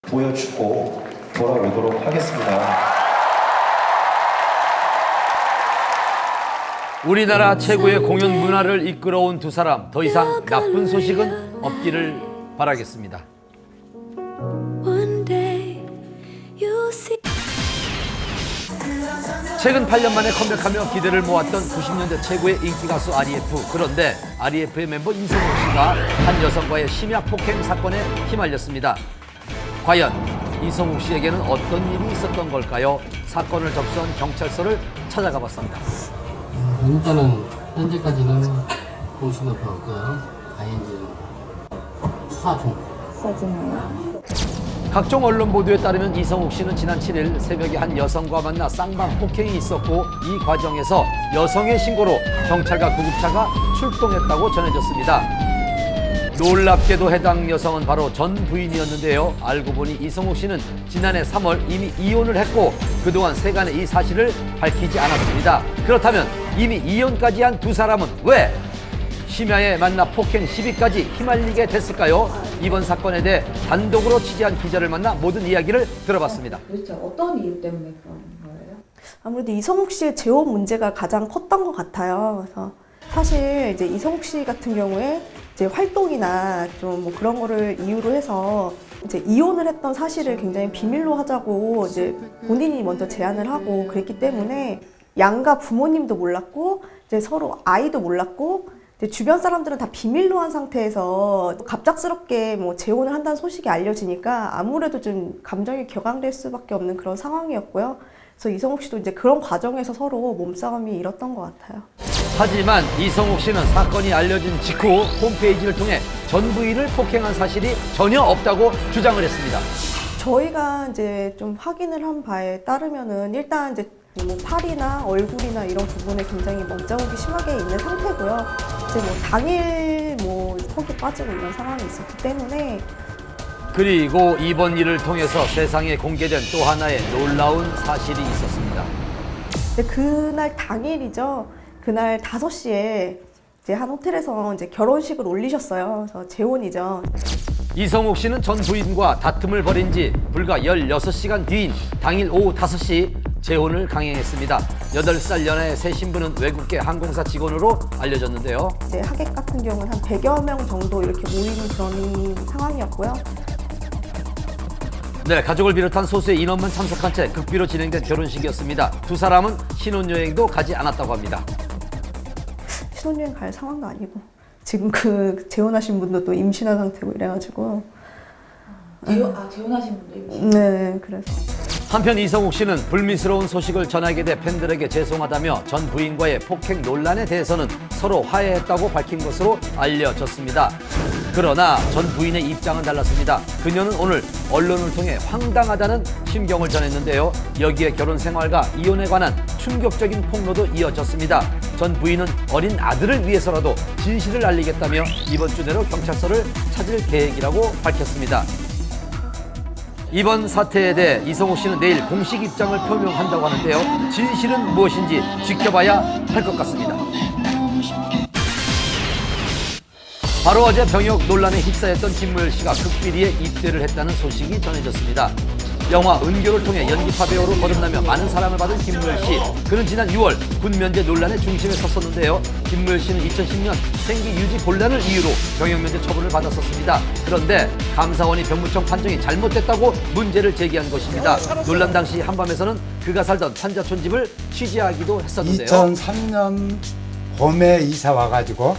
보여주고 돌아오도록 하겠습니다. 우리나라 최고의 공연 문화를 이끌어온 두 사람, 더 이상 나쁜 소식은 없기를 바라겠습니다. 최근 8년 만에 컴백하며 기대를 모았던 90년대 최고의 인기 가수 REF. 그런데 REF의 멤버 이성욱 씨가 한 여성과의 심야 폭행 사건에 휘말렸습니다. 과연 이성욱 씨에게는 어떤 일이 있었던 걸까요? 사건을 접수한 경찰서를 찾아가 봤습니다. 일단은 현재까지는 보시는 없고요. ING는 수사 중이에요. 각종 언론 보도에 따르면 이성욱 씨는 지난 7일 새벽에 한 여성과 만나 쌍방 폭행이 있었고 이 과정에서 여성의 신고로 경찰과 구급차가 출동했다고 전해졌습니다. 놀랍게도 해당 여성은 바로 전 부인이었는데요. 알고 보니 이성욱 씨는 지난해 3월 이미 이혼을 했고 그동안 세간에 이 사실을 밝히지 않았습니다. 그렇다면 이미 이혼까지 한 두 사람은 왜 심야에 만나 폭행 시비까지 휘말리게 됐을까요? 이번 사건에 대해 단독으로 취재한 기자를 만나 모든 이야기를 들어봤습니다. 도대체 어떤 이유 때문에 그런 거예요? 아무래도 이성욱 씨의 재혼 문제가 가장 컸던 것 같아요. 그래서 사실 이제 이성욱 씨 같은 경우에 이제 활동이나 좀 뭐 그런 거를 이유로 해서 이제 이혼을 했던 사실을 굉장히 비밀로 하자고 이제 본인이 먼저 제안을 하고 그랬기 때문에 양가 부모님도 몰랐고 이제 서로 아이도 몰랐고 이제 주변 사람들은 다 비밀로 한 상태에서 갑작스럽게 뭐 재혼을 한다는 소식이 알려지니까 아무래도 좀 감정이 격앙될 수밖에 없는 그런 상황이었고요. 그래서 이성욱 씨도 이제 그런 과정에서 서로 몸싸움이 일었던 것 같아요. 하지만 이성욱 씨는 사건이 알려진 직후 홈페이지를 통해 전 부인을 폭행한 사실이 전혀 없다고 주장을 했습니다. 저희가 이제 좀 확인을 한 바에 따르면은 일단 이제 뭐 팔이나 얼굴이나 이런 부분에 굉장히 먹자국이 심하게 있는 상태고요. 이제 뭐 당일 뭐 턱이 빠지고 이런 상황이 있었기 때문에 그리고 이번 일을 통해서 세상에 공개된 또 하나의 놀라운 사실이 있었습니다. 근데 그날 당일이죠. 그날 5시에 이제 한 호텔에서 이제 결혼식을 올리셨어요. 그래서 재혼이죠. 이성욱 씨는 전 부인과 다툼을 벌인 지 불과 16시간 뒤인 당일 오후 5시 재혼을 강행했습니다. 8살 연하의 새 신부는 외국계 항공사 직원으로 알려졌는데요. 이제 하객 같은 경우는 한 100여 명 정도 이렇게 모이는 그런 상황이었고요. 네, 가족을 비롯한 소수의 인원만 참석한 채 극비로 진행된 결혼식이었습니다. 두 사람은 신혼여행도 가지 않았다고 합니다. 신혼여행 갈 상황도 아니고 지금 그 재혼하신 분도 또 임신한 상태고 이래가지고 재혼하신 분도 임신? 네, 그래서 한편 이성욱 씨는 불미스러운 소식을 전하게 돼 팬들에게 죄송하다며 전 부인과의 폭행 논란에 대해서는 서로 화해했다고 밝힌 것으로 알려졌습니다. 그러나 전 부인의 입장은 달랐습니다. 그녀는 오늘 언론을 통해 황당하다는 심경을 전했는데요. 여기에 결혼 생활과 이혼에 관한 충격적인 폭로도 이어졌습니다. 전 부인은 어린 아들을 위해서라도 진실을 알리겠다며 이번 주 내로 경찰서를 찾을 계획이라고 밝혔습니다. 이번 사태에 대해 이성욱 씨는 내일 공식 입장을 표명한다고 하는데요. 진실은 무엇인지 지켜봐야 할 것 같습니다. 바로 어제 병역 논란에 휩싸였던 김무열 씨가 극비리에 입대를 했다는 소식이 전해졌습니다. 영화 은교를 통해 연기파 배우로 거듭나며 많은 사랑을 받은 김무열 씨. 그는 지난 6월 군 면제 논란의 중심에 섰었는데요. 김무열 씨는 2010년 생기 유지 곤란을 이유로 병역 면제 처분을 받았었습니다. 그런데 감사원이 병무청 판정이 잘못됐다고 문제를 제기한 것입니다. 논란 당시 한밤에서는 그가 살던 판자촌 집을 취재하기도 했었는데요. 2003년 봄에 이사 와가지고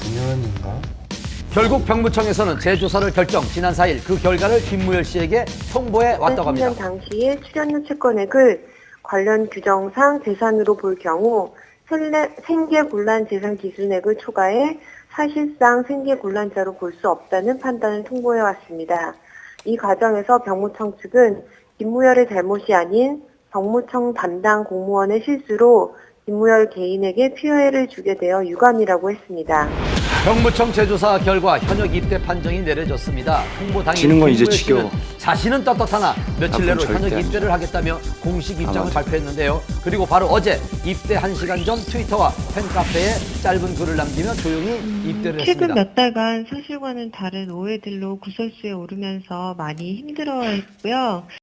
2009년인가? 결국 병무청에서는 재조사를 결정. 지난 4일 그 결과를 김무열 씨에게 통보해 왔다고 합니다. 2010년 당시에 출연료 채권액을 관련 규정상 재산으로 볼 경우 생계곤란 재산 기준액을 초과해 사실상 생계곤란자로 볼 수 없다는 판단을 통보해 왔습니다. 이 과정에서 병무청 측은 김무열의 잘못이 아닌 병무청 담당 공무원의 실수로 김무열 개인에게 피해를 주게 되어 유감이라고 했습니다. 병무청 재조사 결과 현역 입대 판정이 내려졌습니다. 홍보당일 지는 건 이제 김무열 씨는 지겨워. 자신은 떳떳하나 며칠 내로 절대 현역 아니죠. 입대를 하겠다며 공식 입장을 맞아. 발표했는데요. 그리고 바로 어제 입대 1시간 전 트위터와 팬카페에 짧은 글을 남기며 조용히 입대를 최근 했습니다. 몇 달간 사실과는 다른 오해들로 구설수에 오르면서 많이 힘들어했고요.